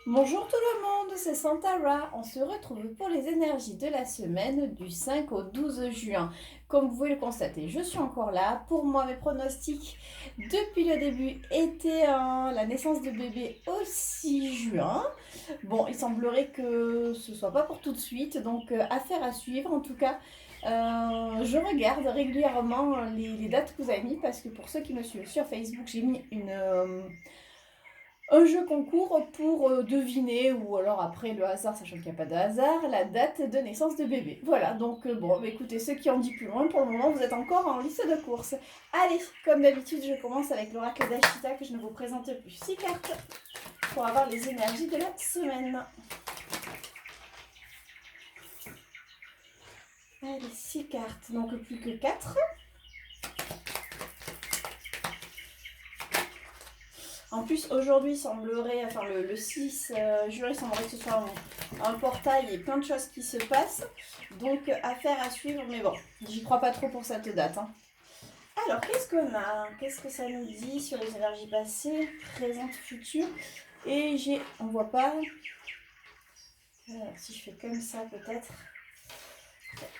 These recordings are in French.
Bonjour tout le monde, c'est Santara. On se retrouve pour les énergies de la semaine du 5 au 12 juin. Comme vous pouvez le constater, je suis encore là. Pour moi, mes pronostics depuis le début étaient la naissance de bébé au 6 juin. Bon, il semblerait que ce soit pas pour tout de suite, donc affaire à suivre. En tout cas, je regarde régulièrement les dates que vous avez mis parce que pour ceux qui me suivent sur Facebook, j'ai mis un jeu concours pour deviner, ou alors après le hasard, sachant qu'il n'y a pas de hasard, la date de naissance de bébé. Voilà, donc bon, bah, écoutez, ceux qui en dit plus loin, pour le moment, vous êtes encore en liste de course. Allez, comme d'habitude, je commence avec l'oracle d'Ashita, que je ne vous présente plus 6 cartes, pour avoir les énergies de la semaine. Allez, 6 cartes, donc plus que 4. En plus, aujourd'hui, semblerait, enfin le 6 juin, il semblerait que ce soit un portail et plein de choses qui se passent. Donc, affaire à suivre, mais bon, j'y crois pas trop pour cette date. Hein. Alors, qu'est-ce qu'on a? Qu'est-ce que ça nous dit sur les énergies passées, présentes, futures? Et on voit pas. Alors, si je fais comme ça, peut-être.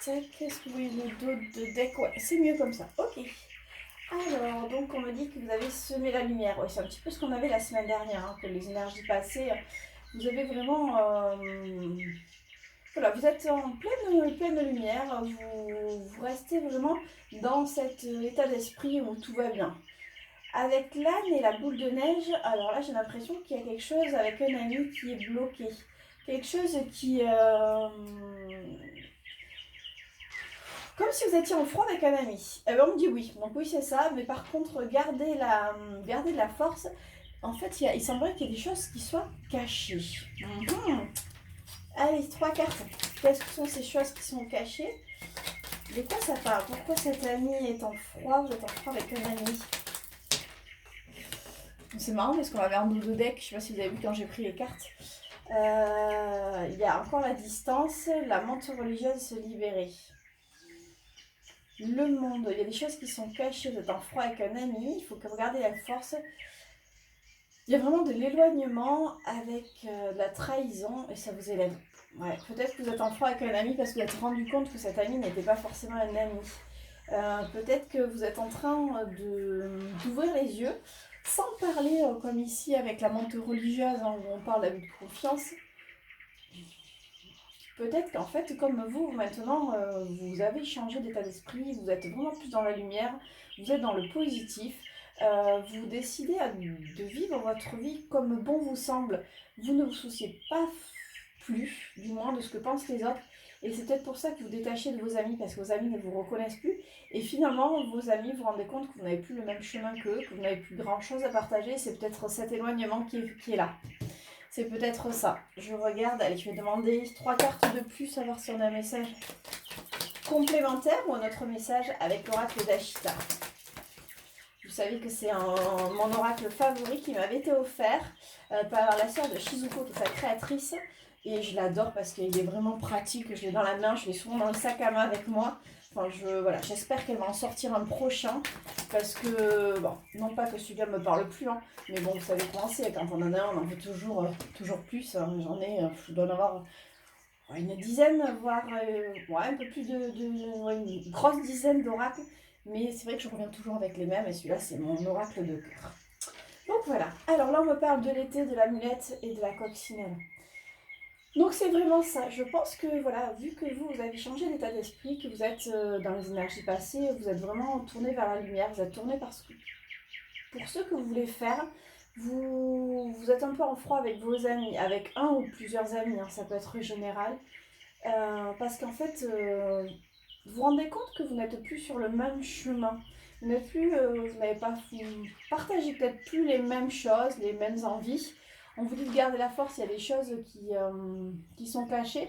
Tac, qu'est-ce que vous voyez le dos de deck? Ouais, c'est mieux comme ça. Ok. Alors, donc on me dit que vous avez semé la lumière. Ouais, c'est un petit peu ce qu'on avait la semaine dernière, hein, que les énergies passées, vous avez vraiment... voilà, vous êtes en pleine lumière, vous restez vraiment dans cet état d'esprit où tout va bien. Avec l'âne et la boule de neige, alors là j'ai l'impression qu'il y a quelque chose avec un ami qui est bloqué. Quelque chose qui... comme si vous étiez en froid avec un ami. Eh ben, on me dit oui. Donc oui, c'est ça. Mais par contre, gardez de la force. En fait, il semblerait qu'il y ait des choses qui soient cachées. Mhm. Allez, 3 cartes. Qu'est-ce que sont ces choses qui sont cachées? De quoi ça parle? Pourquoi cet ami est en froid? Vous êtes en froid avec un ami. C'est marrant parce qu'on avait un dos de deck. Je sais pas si vous avez vu quand j'ai pris les cartes. Il y a encore la distance. La menthe religieuse se libérer. Le monde, il y a des choses qui sont cachées, vous êtes en froid avec un ami, il faut que vous gardiez la force. Il y a vraiment de l'éloignement avec de la trahison et ça vous élève. Ouais, peut-être que vous êtes en froid avec un ami parce que vous vous êtes rendu compte que cet ami n'était pas forcément un ami. Peut-être que vous êtes en train d'ouvrir les yeux, sans parler comme ici avec la menthe religieuse, hein, où on parle d'abus de confiance. Peut-être qu'en fait, comme vous, maintenant, vous avez changé d'état d'esprit, vous êtes vraiment plus dans la lumière, vous êtes dans le positif, vous décidez de vivre votre vie comme bon vous semble. Vous ne vous souciez pas plus, du moins, de ce que pensent les autres. Et c'est peut-être pour ça que vous détachez de vos amis, parce que vos amis ne vous reconnaissent plus. Et finalement, vos amis, vous vous rendez compte que vous n'avez plus le même chemin qu'eux, que vous n'avez plus grand-chose à partager. C'est peut-être cet éloignement qui est là. C'est peut-être ça. Je regarde, allez, je vais demander 3 cartes de plus, savoir si on a un message complémentaire ou un autre message avec l'oracle d'Ashita. Vous savez que c'est mon oracle favori qui m'avait été offert par la sœur de Shizuko, qui est sa créatrice. Et je l'adore parce qu'il est vraiment pratique. Je l'ai dans la main, je l'ai souvent dans le sac à main avec moi. Enfin, voilà, j'espère qu'elle va en sortir un prochain. Parce que, bon, non pas que celui-là me parle plus, hein, mais bon, vous savez comment c'est. Quand on en a un, on en veut toujours plus. Hein. J'en ai, je dois en avoir une dizaine, voire ouais, un peu plus ouais, une grosse dizaine d'oracles. Mais c'est vrai que je reviens toujours avec les mêmes. Et celui-là, c'est mon oracle de cœur. Donc voilà. Alors là, on me parle de l'été, de l'amulette et de la coccinelle. Donc c'est vraiment ça. Je pense que voilà, vu que vous avez changé d'état d'esprit, que vous êtes dans les énergies passées, vous êtes vraiment tourné vers la lumière, vous êtes tourné pour ce que vous voulez faire. Vous êtes un peu en froid avec vos amis, avec un ou plusieurs amis, hein, ça peut être général. Parce qu'en fait, vous vous rendez compte que vous n'êtes plus sur le même chemin. Vous n'êtes plus, vous n'avez pas partagé peut-être plus les mêmes choses, les mêmes envies. On vous dit de garder la force, il y a des choses qui sont cachées.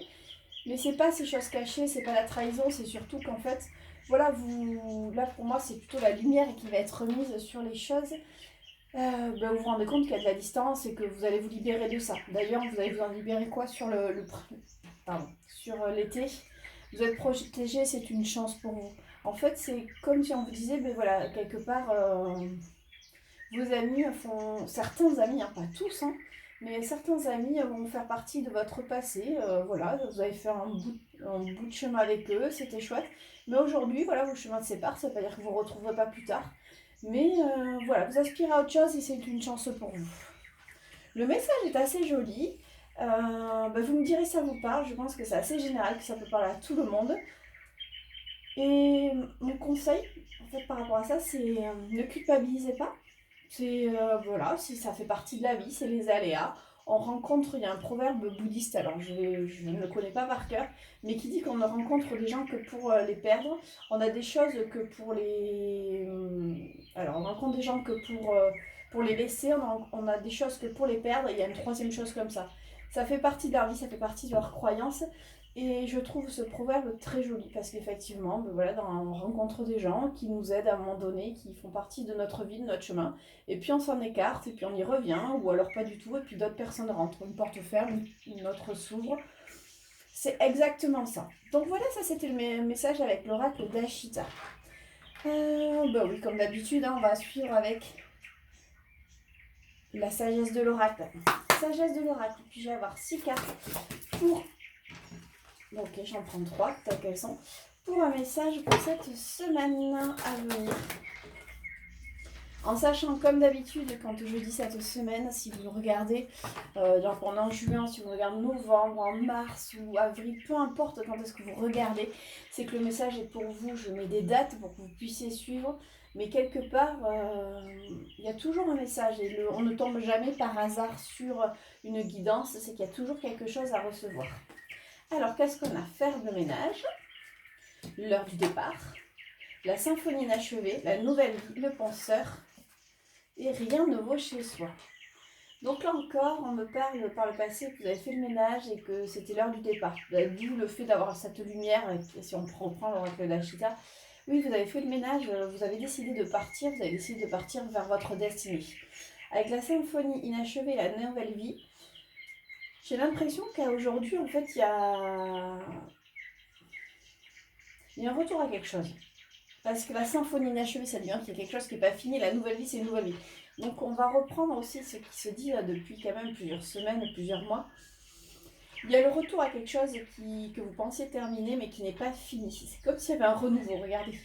Mais c'est pas ces choses cachées, c'est pas la trahison, c'est surtout qu'en fait, voilà, là pour moi, c'est plutôt la lumière qui va être mise sur les choses. Vous vous rendez compte qu'il y a de la distance et que vous allez vous libérer de ça. D'ailleurs, vous allez vous en libérer quoi sur sur l'été. Vous êtes protégé, c'est une chance pour vous. En fait, c'est comme si on vous disait, ben voilà, quelque part, vos amis font, certains amis, hein, pas tous, hein, mais certains amis vont faire partie de votre passé. Voilà, vous avez fait un bout de chemin avec eux, c'était chouette. Mais aujourd'hui, voilà, vos chemins se séparent, ça ne veut pas dire que vous ne vous retrouverez pas plus tard. Mais voilà, vous aspirez à autre chose et c'est une chance pour vous. Le message est assez joli. Vous me direz si ça vous parle, je pense que c'est assez général, que ça peut parler à tout le monde. Et mon conseil, en fait, par rapport à ça, c'est ne culpabilisez pas. C'est, voilà, si ça fait partie de la vie, c'est les aléas. On rencontre, il y a un proverbe bouddhiste, alors je ne le connais pas par cœur, mais qui dit qu'on ne rencontre des gens que pour les perdre. On a des choses que pour les... Alors, on rencontre des gens que pour les laisser, on a des choses que pour les perdre, et il y a une troisième chose comme ça. Ça fait partie de leur vie, ça fait partie de leurs croyances. Et je trouve ce proverbe très joli parce qu'effectivement, voilà, on rencontre des gens qui nous aident à un moment donné, qui font partie de notre vie, de notre chemin. Et puis on s'en écarte, et puis on y revient, ou alors pas du tout, et puis d'autres personnes rentrent. Une porte ferme, une autre s'ouvre. C'est exactement ça. Donc voilà, ça c'était le message avec l'oracle d'Ashita. Oui, comme d'habitude, hein, on va suivre avec la sagesse de l'oracle. Sagesse de l'oracle, puis je vais avoir 6 cartes pour... Ok, j'en prends 3, telles qu'elles sont, pour un message pour cette semaine à venir. En sachant, comme d'habitude, quand je dis cette semaine, si vous regardez pendant juin, si vous regardez novembre, en mars ou avril, peu importe quand est-ce que vous regardez, c'est que le message est pour vous. Je mets des dates pour que vous puissiez suivre, mais quelque part, il y a toujours un message et on ne tombe jamais par hasard sur une guidance, c'est qu'il y a toujours quelque chose à recevoir. Alors, qu'est-ce qu'on a? Faire le ménage, l'heure du départ, la symphonie inachevée, la nouvelle vie, le penseur, et rien ne vaut chez soi. Donc là encore, on me parle par le passé que vous avez fait le ménage et que c'était l'heure du départ. D'où le fait d'avoir cette lumière, et si on reprend l'oracle d'Ashita, oui, vous avez fait le ménage, vous avez décidé de partir, vous avez décidé de partir vers votre destinée. Avec la symphonie inachevée, la nouvelle vie, j'ai l'impression qu'aujourd'hui, en fait, il y a un retour à quelque chose. Parce que la symphonie inachevée, ça veut dire qu'il y a quelque chose qui n'est pas fini. La nouvelle vie, c'est une nouvelle vie. Donc, on va reprendre aussi ce qui se dit depuis quand même plusieurs semaines, plusieurs mois. Il y a le retour à quelque chose que vous pensiez terminer, mais qui n'est pas fini. C'est comme s'il y avait un renouveau, regardez.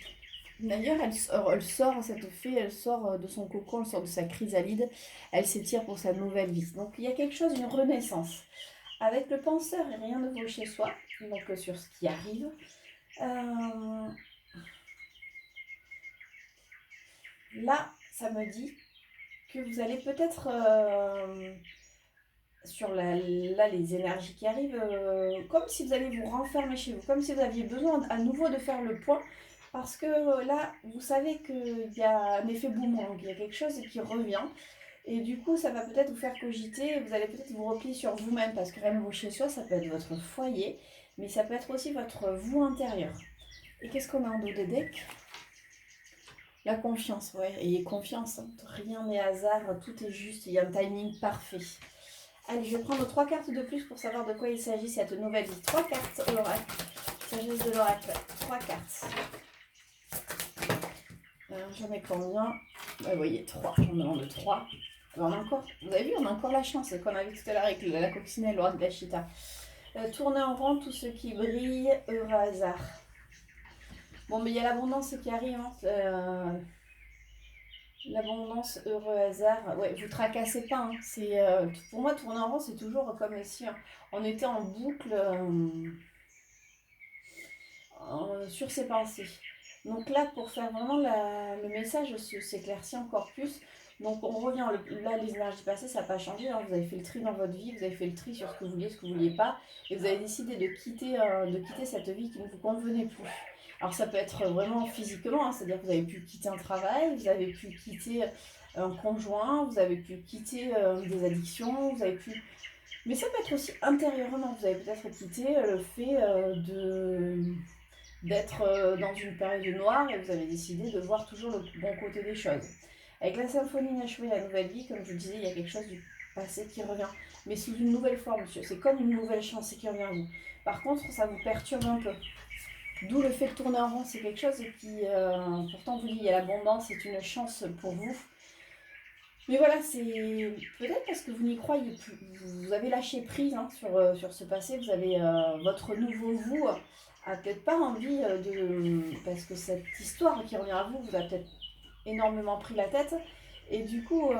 D'ailleurs, elle sort, cette fée, elle sort de son cocon, elle sort de sa chrysalide, elle s'étire pour sa nouvelle vie. Donc, il y a quelque chose, une renaissance. Avec le penseur, rien ne vaut chez soi, donc sur ce qui arrive. Là, ça me dit que vous allez peut-être, sur les énergies qui arrivent, comme si vous allez vous renfermer chez vous, comme si vous aviez besoin à nouveau de faire le point, parce que là, vous savez qu'il y a un effet boomerang, il y a quelque chose qui revient, et du coup, ça va peut-être vous faire cogiter, et vous allez peut-être vous replier sur vous-même, parce que même vous chez soi, ça peut être votre foyer, mais ça peut être aussi votre vous intérieur. Et qu'est-ce qu'on a en dos des decks? La confiance, ouais, ayez confiance, hein. Rien n'est hasard, tout est juste, il y a un timing parfait. Allez, je vais prendre 3 cartes de plus pour savoir de quoi il s'agit cette nouvelle vie. 3 cartes l'oracle, sagesse de l'oracle, 3 cartes. J'en ai combien? Vous voyez, 3, j'en demande 3. On a encore, vous avez vu, on a encore la chance qu'on a vu tout à l'heure avec la coccinelle, l'oracle d'Ashita. Tournez en rond tout ce qui brille, heureux hasard. Bon, mais il y a l'abondance qui arrive, hein. L'abondance, heureux hasard. Ouais, vous tracassez pas, hein. Pour moi, tourner en rond, c'est toujours comme si on était en boucle sur ses pensées. Donc là, pour faire vraiment le message s'éclaircit encore plus. Donc on revient, là les énergies passées, ça n'a pas changé, hein. Vous avez fait le tri dans votre vie, vous avez fait le tri sur ce que vous vouliez, ce que vous ne vouliez pas, et vous avez décidé de quitter cette vie qui ne vous convenait plus. Alors ça peut être vraiment physiquement, hein, c'est-à-dire que vous avez pu quitter un travail, vous avez pu quitter un conjoint, vous avez pu quitter des addictions, vous avez pu... Mais ça peut être aussi intérieurement, vous avez peut-être quitté le fait d'être dans une période noire et vous avez décidé de voir toujours le bon côté des choses. Avec la symphonie inachevée, la nouvelle vie, comme je vous disais, il y a quelque chose du passé qui revient, mais sous une nouvelle forme, monsieur. C'est comme une nouvelle chance qui revient à vous. Par contre, ça vous perturbe un peu. D'où le fait de tourner en rond, c'est quelque chose qui, pourtant, vous dit, il y a l'abondance, c'est une chance pour vous. Mais voilà, c'est peut-être parce que vous n'y croyez plus. Vous avez lâché prise hein, sur ce passé. Vous avez votre nouveau vous a peut-être pas envie parce que cette histoire qui revient à vous vous a peut-être énormément pris la tête. Et du coup,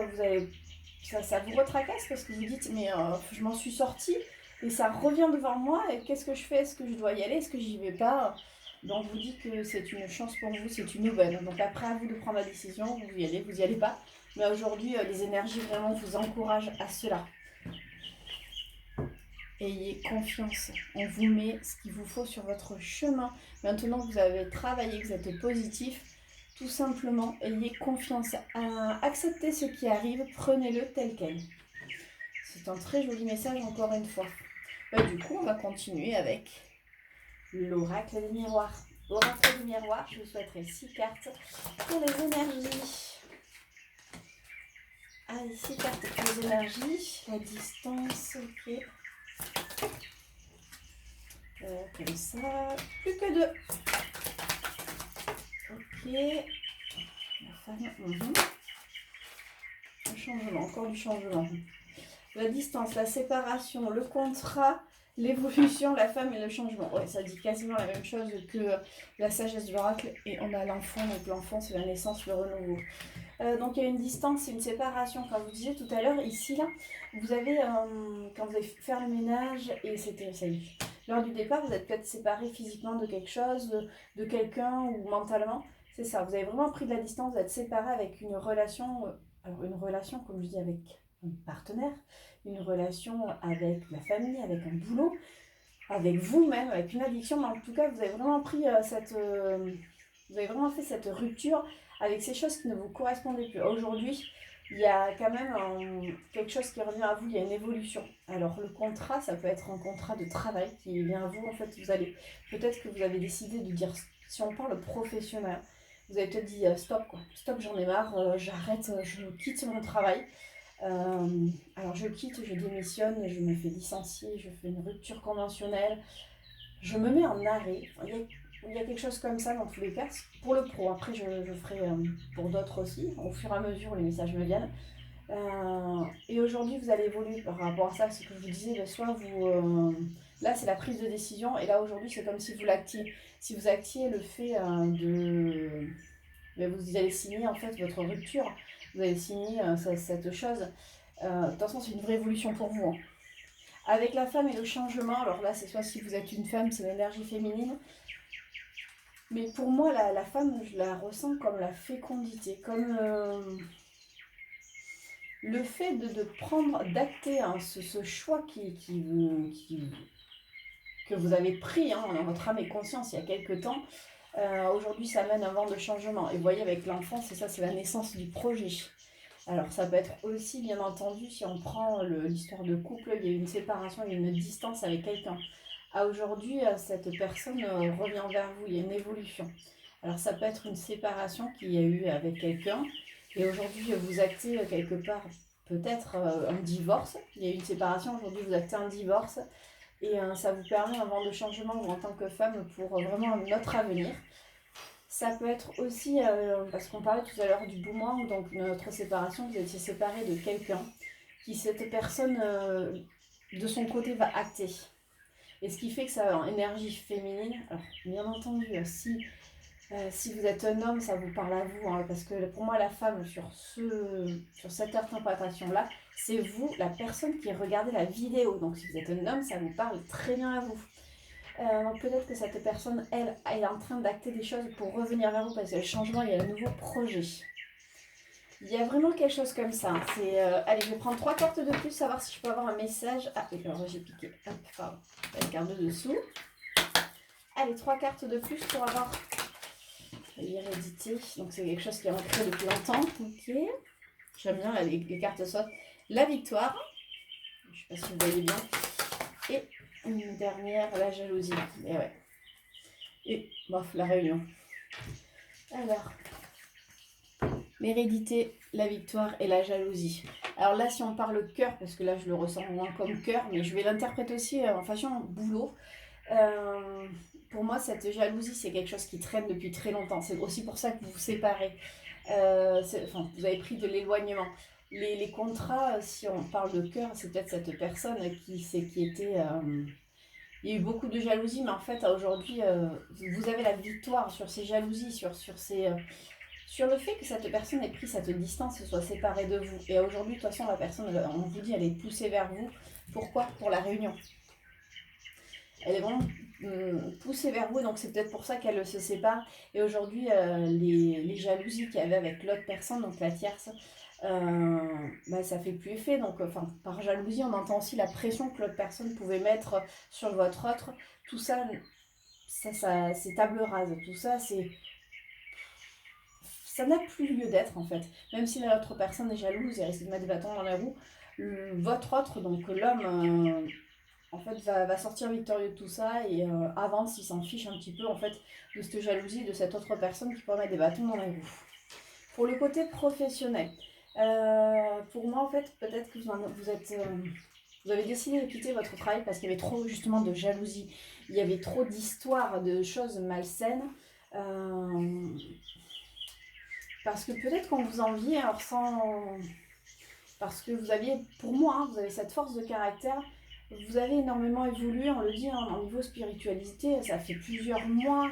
ça vous retracasse parce que vous dites, mais je m'en suis sortie et ça revient devant moi. Et qu'est-ce que je fais? Est-ce que je dois y aller? Est-ce que j'y vais pas? Donc vous dites que c'est une chance pour vous, c'est une aubaine. Donc après, à vous de prendre la décision, vous y allez pas. Mais aujourd'hui, les énergies vraiment vous encouragent à cela. Ayez confiance. On vous met ce qu'il vous faut sur votre chemin. Maintenant que vous avez travaillé, que vous êtes positif, tout simplement, ayez confiance. Acceptez ce qui arrive, prenez-le tel quel. C'est un très joli message encore une fois. Du coup, on va continuer avec l'oracle des miroirs. Oracle des miroirs, je vous souhaiterais 6 cartes pour les énergies. Allez, 6 cartes pour les énergies. La distance, ok. Comme ça. Plus que 2. Ok. La femme. Le changement, encore du changement. La distance, la séparation, le contrat, l'évolution, la femme et le changement. Ouais, ça dit quasiment la même chose que la sagesse de l'oracle. Et on a l'enfant, donc l'enfant c'est la naissance, le renouveau. Donc il y a une distance, c'est une séparation. Comme vous disiez tout à l'heure, ici, là, vous avez, quand vous allez faire le ménage, et c'était ça y est. Lors du départ, vous êtes peut-être séparé physiquement de quelque chose, de quelqu'un ou mentalement. C'est ça, vous avez vraiment pris de la distance, vous êtes séparé avec une relation, alors une relation, comme je dis, avec un partenaire, une relation avec la famille, avec un boulot, avec vous-même, avec une addiction, mais en tout cas, vous avez vraiment pris vous avez vraiment fait cette rupture avec ces choses qui ne vous correspondaient plus. Aujourd'hui, il y a quand même quelque chose qui revient à vous, il y a une évolution. Alors le contrat, ça peut être un contrat de travail qui vient à vous. En fait, peut-être que vous avez décidé de dire, si on parle professionnel, vous avez peut-être dit stop quoi, stop, j'en ai marre, j'arrête, je quitte mon travail. Alors je quitte, je démissionne, je me fais licencier, je fais une rupture conventionnelle, je me mets en arrêt. Il y a quelque chose comme ça dans tous les cas, pour le pro. Après, je ferai pour d'autres aussi, au fur et à mesure où les messages me viennent. Et aujourd'hui, vous allez évoluer par rapport à ça, ce que je vous disais, soit vous... là, c'est la prise de décision, et là, aujourd'hui, c'est comme si vous l'actiez. Si vous actiez le fait de... vous allez signer, en fait, votre rupture. Vous allez signer cette chose. De toute façon, c'est une vraie évolution pour vous. Hein. Avec la femme et le changement, alors là, c'est soit si vous êtes une femme, c'est l'énergie féminine. Mais pour moi, la femme, je la ressens comme la fécondité, comme le fait de prendre, d'acter hein, ce choix que vous avez pris hein, dans votre âme et conscience il y a quelques temps. Aujourd'hui, ça mène un vent de changement. Et vous voyez, avec l'enfant, c'est ça, c'est la naissance du projet. Alors, ça peut être aussi, bien entendu, si on prend l'histoire de couple, il y a une séparation, il y a une distance avec quelqu'un. À aujourd'hui, cette personne revient vers vous, il y a une évolution. Alors, ça peut être une séparation qu'il y a eu avec quelqu'un. Et aujourd'hui, vous actez quelque part peut-être un divorce. Il y a eu une séparation, aujourd'hui, vous actez un divorce. Et ça vous permet un vent de changement en tant que femme pour vraiment notre avenir. Ça peut être aussi, parce qu'on parlait tout à l'heure du boomerang, donc notre séparation, vous étiez séparés de quelqu'un, qui cette personne, de son côté, va acter. Et ce qui fait que ça a une énergie féminine. Alors, bien entendu, si vous êtes un homme, ça vous parle à vous, hein, parce que pour moi, la femme, sur cette interprétation-là, c'est vous, la personne qui regardez la vidéo. Donc, si vous êtes un homme, ça vous parle très bien à vous. Donc peut-être que cette personne, elle est en train d'acter des choses pour revenir vers vous parce que le changement, il y a un nouveau projet. Il y a vraiment quelque chose comme ça. Allez, je vais prendre 3 cartes de plus, savoir si je peux avoir un message. Ah, alors j'ai piqué. Hop, pardon. La carte de dessous. Allez, 3 cartes de plus pour avoir l'hérédité. Donc c'est quelque chose qui est ancré depuis longtemps. Ok. J'aime bien, les cartes sautent. La victoire. Je ne sais pas si vous voyez bien. Et une dernière, la jalousie. Et ouais. Et bof, la réunion. Alors, l'hérédité, la victoire et la jalousie. Alors là, si on parle cœur, parce que là, je le ressens moins comme cœur, mais je vais l'interpréter aussi en façon boulot. Pour moi, cette jalousie, c'est quelque chose qui traîne depuis très longtemps. C'est aussi pour ça que vous vous séparez. Vous avez pris de l'éloignement. les contrats, si on parle de cœur, c'est peut-être cette personne qui était... il y a eu beaucoup de jalousie, mais en fait, aujourd'hui, vous avez la victoire sur ces jalousies, sur le fait que cette personne ait pris cette distance, se soit séparée de vous. Et aujourd'hui, de toute façon, la personne, on vous dit, elle est poussée vers vous. Pourquoi? Pour la réunion. Elle est vraiment poussée vers vous, donc c'est peut-être pour ça qu'elle se sépare. Et aujourd'hui, les jalousies qu'il y avait avec l'autre personne, donc la tierce, bah, ça fait plus effet. Donc, enfin, par jalousie, on entend aussi la pression que l'autre personne pouvait mettre sur votre autre. Tout ça, c'est table rase. Tout ça, ça n'a plus lieu d'être en fait. Même si l'autre personne est jalouse et risque de mettre des bâtons dans les roues, votre autre, donc l'homme, en fait, va sortir victorieux de tout ça et avance, il s'en fiche un petit peu en fait de cette jalousie de cette autre personne qui pourrait mettre des bâtons dans les roues. Pour le côté professionnel, pour moi en fait, peut-être que vous avez décidé de quitter votre travail parce qu'il y avait trop justement de jalousie, il y avait trop d'histoires, de choses malsaines. Parce que peut-être qu'on vous envie, alors sans... Parce que vous aviez, pour moi, hein, vous avez cette force de caractère, vous avez énormément évolué, on le dit, hein, au niveau spiritualité, ça fait plusieurs mois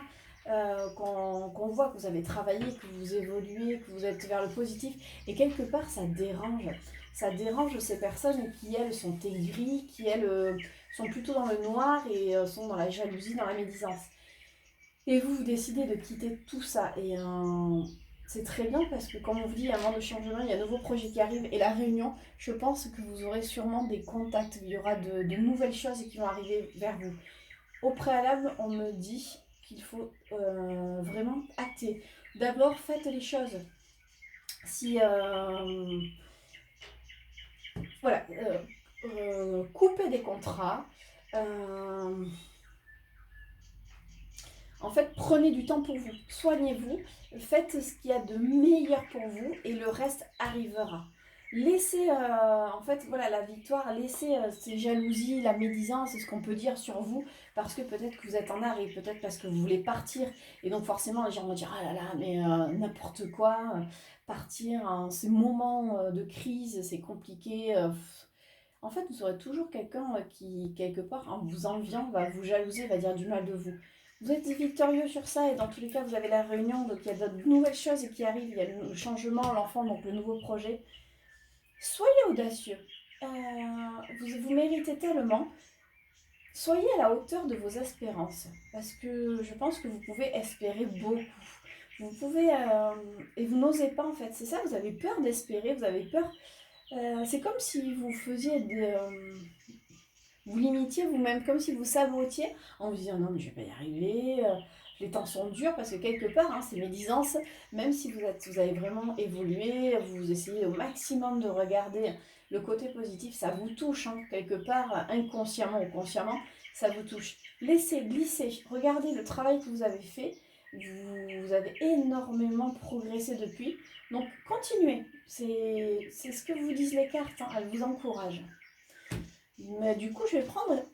qu'on voit que vous avez travaillé, que vous évoluez, que vous êtes vers le positif, et quelque part ça dérange. Ça dérange ces personnes qui, elles, sont aigries, qui, elles, sont plutôt dans le noir et sont dans la jalousie, dans la médisance. Et vous décidez de quitter tout ça, et c'est très bien parce que, comme on vous dit, il y a un moment de changement, il y a un nouveau projet qui arrive. Et la réunion, je pense que vous aurez sûrement des contacts. Il y aura de nouvelles choses qui vont arriver vers vous. Au préalable, on me dit qu'il faut vraiment acter. D'abord, faites les choses. Si, voilà, coupez des contrats. En fait, prenez du temps pour vous, soignez-vous, faites ce qu'il y a de meilleur pour vous et le reste arrivera. Laissez, en fait, voilà, la victoire, laissez ces jalousies, la médisance, c'est ce qu'on peut dire sur vous, parce que peut-être que vous êtes en arrêt, peut-être parce que vous voulez partir, et donc forcément les gens vont dire, ah là là, mais n'importe quoi, partir en ces moments de crise, c'est compliqué. En fait, vous aurez toujours quelqu'un qui, quelque part, en vous enviant, va vous jalouser, va dire du mal de vous. Vous êtes victorieux sur ça et dans tous les cas, vous avez la réunion, donc il y a de nouvelles choses qui arrivent, il y a le changement, l'enfant, donc le nouveau projet. Soyez audacieux. Vous méritez tellement. Soyez à la hauteur de vos espérances, parce que je pense que vous pouvez espérer beaucoup. Vous pouvez, et vous n'osez pas en fait, c'est ça, vous avez peur d'espérer, vous avez peur. C'est comme si vous faisiez vous limitiez vous-même, comme si vous sabotiez en vous disant non mais je vais pas y arriver, les temps sont durs parce que quelque part, hein, c'est médisance, même si vous avez vraiment évolué, vous essayez au maximum de regarder le côté positif, ça vous touche, hein, quelque part, inconsciemment ou consciemment, ça vous touche. Laissez glisser, regardez le travail que vous avez fait, vous avez énormément progressé depuis, donc continuez, c'est ce que vous disent les cartes, hein, elles vous encouragent. Mais du coup, je vais prendre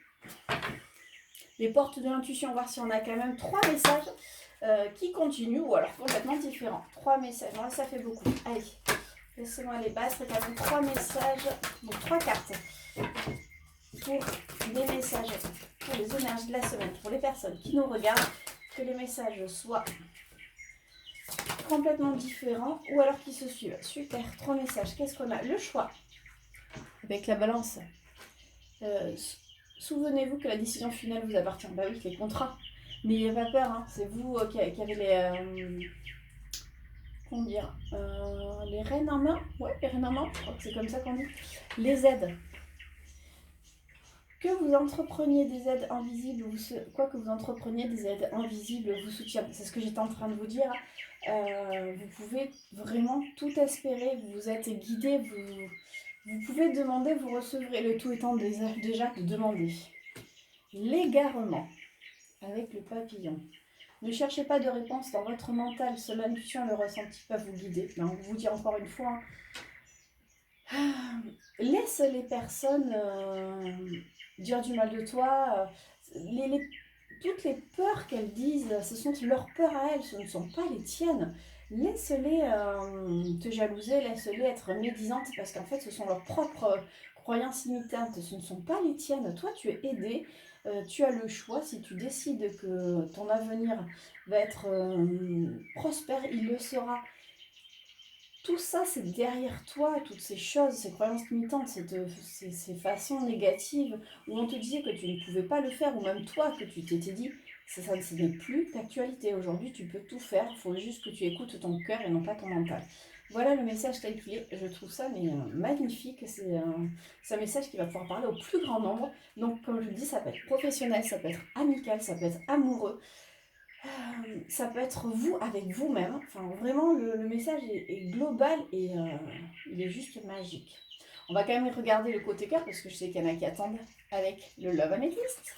les portes de l'intuition, voir si on a quand même 3 messages qui continuent ou alors complètement différents. 3 messages, là ça fait beaucoup. Allez, laissez-moi les bases, c'est quand même 3 messages, donc 3 cartes pour les messages, pour les énergies de la semaine, pour les personnes qui nous regardent, que les messages soient complètement différents ou alors qu'ils se suivent. Super, 3 messages, qu'est-ce qu'on a? Le choix avec la balance. Souvenez-vous que la décision finale vous appartient. Bah oui, les contrats. N'ayez pas peur, hein. C'est vous qui avez les... comment dire les rênes en main. Ouais, les rênes en main, je crois que c'est comme ça qu'on dit. Les aides. Que vous entrepreniez des aides invisibles, quoi que vous entrepreniez des aides invisibles vous soutiennent. C'est ce que j'étais en train de vous dire. Vous pouvez vraiment tout espérer. Vous êtes guidé, vous pouvez demander, vous recevrez. Le tout étant déjà de demander. L'égarement avec le papillon. Ne cherchez pas de réponse dans votre mental, seule l'intuition et le ressenti peuvent vous guider. Mais on vous dit encore une fois, laisse les personnes dire du mal de toi. Toutes les peurs qu'elles disent, ce sont leurs peurs à elles, ce ne sont pas les tiennes. laisse-les te jalouser, laisse-les être médisantes, parce qu'en fait, ce sont leurs propres croyances limitantes, ce ne sont pas les tiennes. Toi, tu es aidé, tu as le choix. Si tu décides que ton avenir va être prospère, il le sera. Tout ça, c'est derrière toi, toutes ces choses, ces croyances limitantes, ces façons négatives où on te disait que tu ne pouvais pas le faire, ou même toi, que tu t'étais dit, ce n'est plus d'actualité. Aujourd'hui, tu peux tout faire, il faut juste que tu écoutes ton cœur et non pas ton mental. Voilà le message tel qu'il est. Je trouve ça magnifique. C'est un message qui va pouvoir parler au plus grand nombre. Donc, comme je le dis, ça peut être professionnel, ça peut être amical, ça peut être amoureux. Ça peut être vous avec vous-même. Enfin, vraiment, le message est global et il est juste magique. On va quand même regarder le côté cœur parce que je sais qu'il y en a qui attendent avec le Love Amethyst.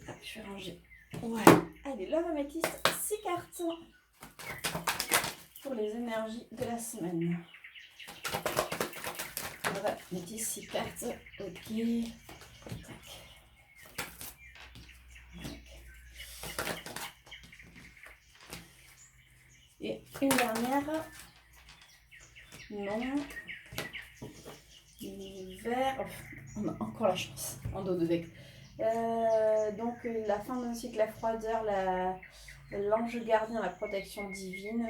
Hop, je vais ranger. Voilà. Allez, Love Amethyst, 6 cartes pour les énergies de la semaine. Love Amethyst, 6 cartes. Ok. Tac. Et une dernière. Non. Vert. Oh, on a encore la chance. En dos de deck. Donc la fin d'un cycle, la froideur, l'ange gardien, la protection divine,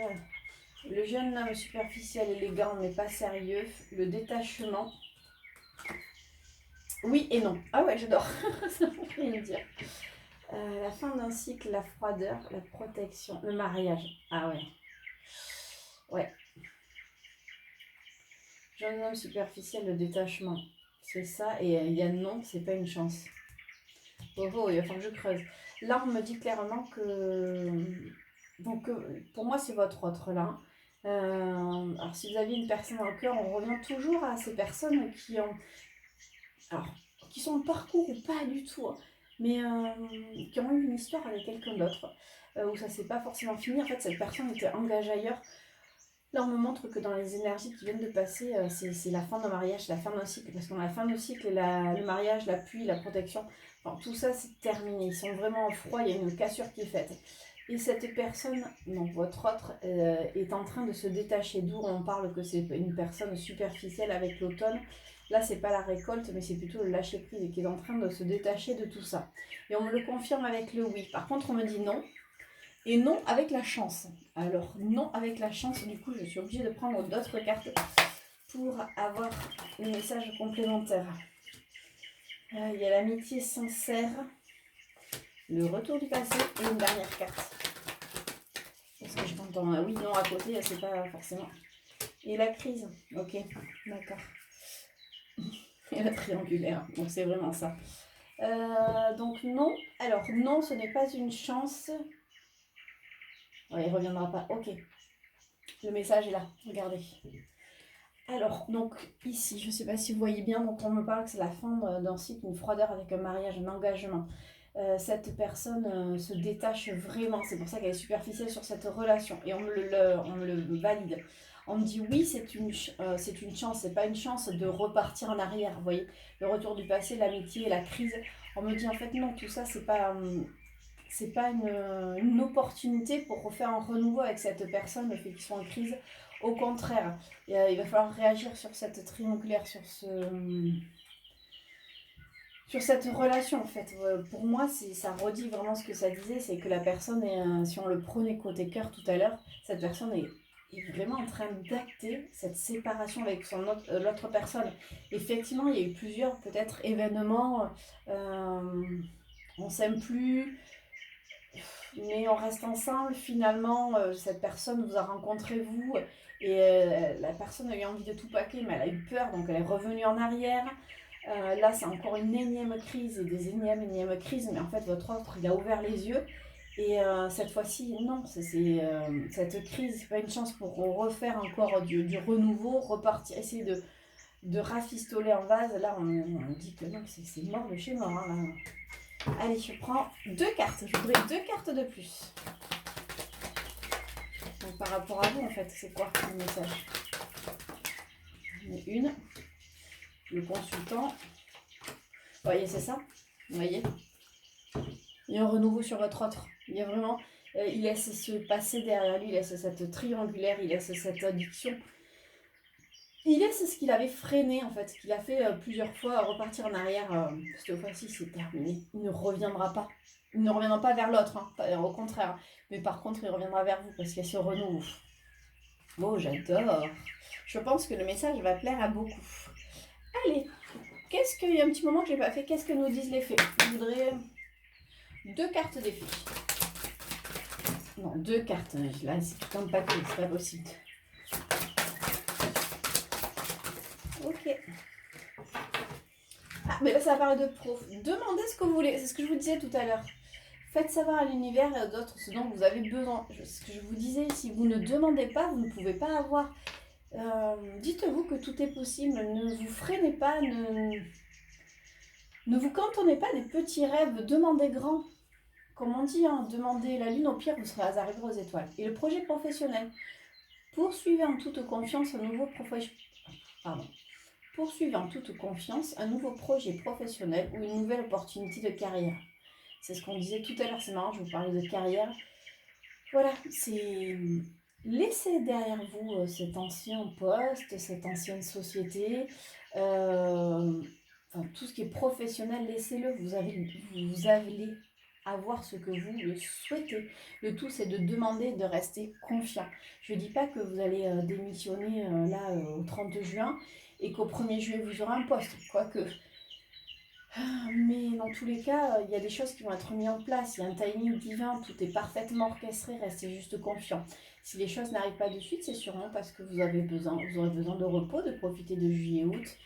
le jeune homme superficiel, élégant mais pas sérieux, le détachement. Oui et non. Ah ouais, j'adore. Ça veut rien dire. La fin d'un cycle, la froideur, la protection, le mariage. Ah ouais. Ouais. Jeune homme superficiel, le détachement. C'est ça. Et il y a non, c'est pas une chance. Oh, oh, il va falloir que je creuse. Là, on me dit clairement que... Donc, pour moi, c'est votre autre là. Alors, si vous aviez une personne dans le cœur, on revient toujours à ces personnes qui ont... Alors, qui sont en parcours ou pas du tout, hein, mais qui ont eu une histoire avec quelqu'un d'autre, où ça s'est pas forcément fini. En fait, cette personne était engagée ailleurs. Là, on me montre que dans les énergies qui viennent de passer, c'est la fin d'un mariage, la fin d'un cycle. Parce qu'on a la fin d'un cycle, le mariage, l'appui, la protection. Enfin, tout ça, c'est terminé. Ils sont vraiment en froid, il y a une cassure qui est faite. Et cette personne, donc votre autre, est en train de se détacher. D'où on parle que c'est une personne superficielle avec l'automne. Là, c'est pas la récolte, mais c'est plutôt le lâcher-prise qui est en train de se détacher de tout ça. Et on me le confirme avec le oui. Par contre, on me dit non. Et non avec la chance. Alors, non avec la chance, du coup, je suis obligée de prendre d'autres cartes pour avoir le message complémentaire. Il y a l'amitié sincère, le retour du passé et une dernière carte. Est-ce que je t'entends oui, non à côté, c'est pas forcément. Et la crise, ok, d'accord. Et la triangulaire, donc c'est vraiment ça. Donc non, alors non, ce n'est pas une chance. Ouais, il reviendra pas, ok. Le message est là, regardez. Alors, donc ici, je ne sais pas si vous voyez bien, donc on me parle que c'est la fin d'un cycle, une froideur avec un mariage, un engagement. Cette personne se détache vraiment, c'est pour ça qu'elle est superficielle sur cette relation. Et on me le valide. On me dit oui, c'est une chance, c'est pas une chance de repartir en arrière. Vous voyez, le retour du passé, l'amitié, la crise. On me dit en fait non, tout ça, c'est pas une opportunité pour refaire un renouveau avec cette personne, le fait qu'ils sont en crise. Au contraire, il va falloir réagir sur cette triangulaire, sur cette relation en fait. Pour moi, ça redit vraiment ce que ça disait, c'est que la personne est, si on le prenait côté cœur tout à l'heure, cette personne est vraiment en train d'acter cette séparation avec l'autre personne. Effectivement, il y a eu plusieurs peut-être événements, on s'aime plus, mais on reste ensemble. Finalement, cette personne vous a rencontré vous, et la personne a eu envie de tout paquer, mais elle a eu peur, donc elle est revenue en arrière. Là, c'est encore une énième crise et des énièmes crises, mais en fait, votre autre, il a ouvert les yeux. Et cette fois-ci, non, cette crise, c'est pas une chance pour refaire encore du renouveau, repartir, essayer de rafistoler en vase. Là, on dit que non, c'est mort de chez mort. Hein, là. Allez, je prends 2 cartes. Je voudrais 2 cartes de plus. Donc, par rapport à vous, en fait, c'est quoi le message? J'en ai une. Le consultant. Vous voyez, c'est ça. Vous voyez, il y a un renouveau sur votre autre. Il y a vraiment... Il laisse se passer derrière lui, il laisse cette triangulaire, il laisse cette addiction. Il laisse ce qu'il avait freiné en fait, ce qu'il a fait plusieurs fois repartir en arrière. Cette fois-ci, c'est terminé. Il ne reviendra pas. Il ne reviendra pas vers l'autre, hein, au contraire. Mais par contre, il reviendra vers vous parce qu'il y a ce renouveau. Oh, j'adore. Je pense que le message va plaire à beaucoup. Allez, qu'est-ce qu'il y a un petit moment que j'ai pas fait? Qu'est-ce que nous disent les fées? Je voudrais 2 cartes des fées. Non, 2 cartes. Là, c'est tout un paquet, c'est pas possible. Ok. Ah, mais là, ça va parler de pro. Demandez ce que vous voulez. C'est ce que je vous disais tout à l'heure. Faites savoir à l'univers et aux autres ce dont vous avez besoin. Ce que je vous disais, si vous ne demandez pas, vous ne pouvez pas avoir. Dites-vous que tout est possible. Ne vous freinez pas. Ne vous cantonnez pas des petits rêves. Demandez grand. Comme on dit, hein, demandez la lune, au pire, vous serez arrivé aux étoiles. Et le projet professionnel. Poursuivez en toute confiance un nouveau Poursuivez en toute confiance un nouveau projet professionnel ou une nouvelle opportunité de carrière. C'est ce qu'on disait tout à l'heure, c'est marrant, je vous parlais de carrière. Voilà, c'est laissez derrière vous cet ancien poste, cette ancienne société, tout ce qui est professionnel, laissez-le, vous allez avoir ce que vous le souhaitez. Le tout, c'est de demander de rester confiant. Je ne dis pas que vous allez démissionner au 30 juin et qu'au 1er juillet, vous aurez un poste, quoique. Mais dans tous les cas, il y a des choses qui vont être mises en place. Il y a un timing divin, tout est parfaitement orchestré, restez juste confiant. Si les choses n'arrivent pas de suite, c'est sûrement parce que vous aurez besoin de repos, de profiter de juillet-août.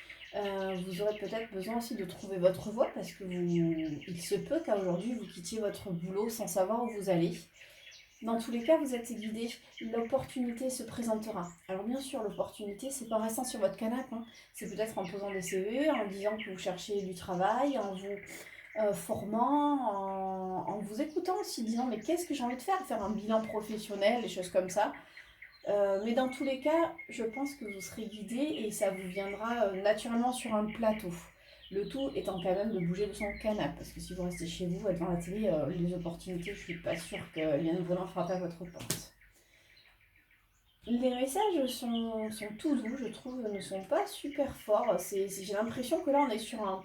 Vous aurez peut-être besoin aussi de trouver votre voie parce que il se peut qu'à aujourd'hui vous quittiez votre boulot sans savoir où vous allez. Dans tous les cas, vous êtes guidé, l'opportunité se présentera. Alors bien sûr, l'opportunité, c'est pas en restant sur votre canapé, hein. C'est peut-être en posant des CV, en disant que vous cherchez du travail, en vous formant, en vous écoutant aussi, disant mais qu'est-ce que j'ai envie de faire un bilan professionnel, des choses comme ça. Mais dans tous les cas, je pense que vous serez guidé et ça vous viendra naturellement sur un plateau. Le tout étant quand même de bouger de son canapé. Parce que si vous restez chez vous, devant la télé, les opportunités, je ne suis pas sûre qu'elles viennent vraiment frapper à votre porte. Les messages sont tout doux, je trouve, ne sont pas super forts. J'ai l'impression que là, on est sur un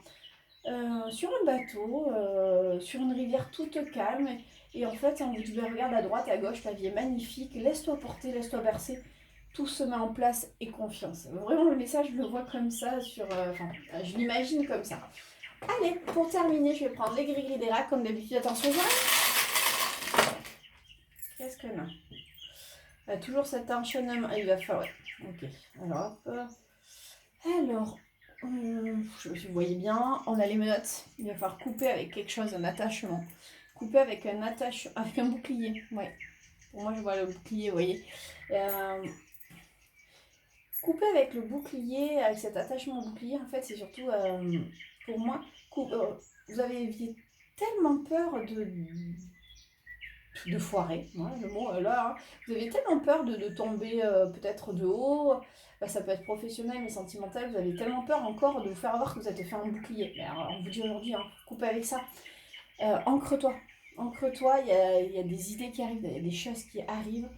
bateau, sur une rivière toute calme. Et en fait, on vous dit, regarde à droite, à gauche, la vie est magnifique, laisse-toi porter, laisse-toi bercer. Tout se met en place et confiance. Vraiment, le message, je le vois comme ça, je l'imagine comme ça. Allez, pour terminer, je vais prendre les gris-gris des rats, comme d'habitude. Attention, qu'est-ce que non, toujours cet enchaînement. Il va falloir. Ok, alors hop. Alors, vous voyez bien, on a les menottes. Il va falloir couper avec quelque chose, un attachement. Couper avec avec un bouclier. Ouais. Pour moi, je vois le bouclier, vous voyez. Couper avec le bouclier, avec cet attachement au bouclier, en fait, c'est surtout, pour moi, vous avez tellement peur de foirer, ouais, le mot là, hein. Vous avez tellement peur de tomber peut-être de haut, ça peut être professionnel mais sentimental, vous avez tellement peur encore de vous faire voir que vous êtes fait un bouclier. Mais alors, on vous dit aujourd'hui, hein, coupez avec ça. Ancre-toi, il y a des idées qui arrivent, il y a des choses qui arrivent.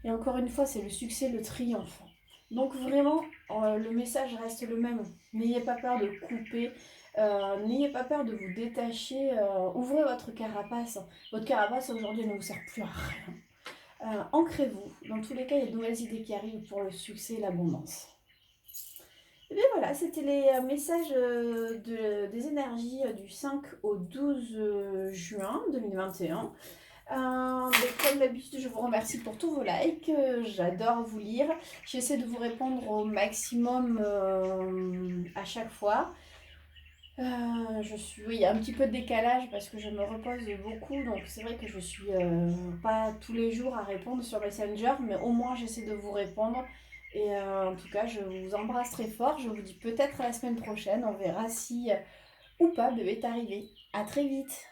Et encore une fois, c'est le succès, le triomphe. Donc vraiment, le message reste le même. N'ayez pas peur de couper, n'ayez pas peur de vous détacher. Ouvrez votre carapace. Votre carapace aujourd'hui ne vous sert plus à rien. Ancrez-vous. Dans tous les cas, il y a de nouvelles idées qui arrivent pour le succès et l'abondance. Et bien voilà, c'était les messages des énergies du 5 au 12 juin 2021. Comme d'habitude, je vous remercie pour tous vos likes. J'adore vous lire. J'essaie de vous répondre au maximum à chaque fois. Il y a un petit peu de décalage parce que je me repose beaucoup. Donc c'est vrai que je suis pas tous les jours à répondre sur Messenger. Mais au moins, j'essaie de vous répondre. Et en tout cas, je vous embrasse très fort. Je vous dis peut-être à la semaine prochaine. On verra si ou pas bébé est arrivé. À très vite.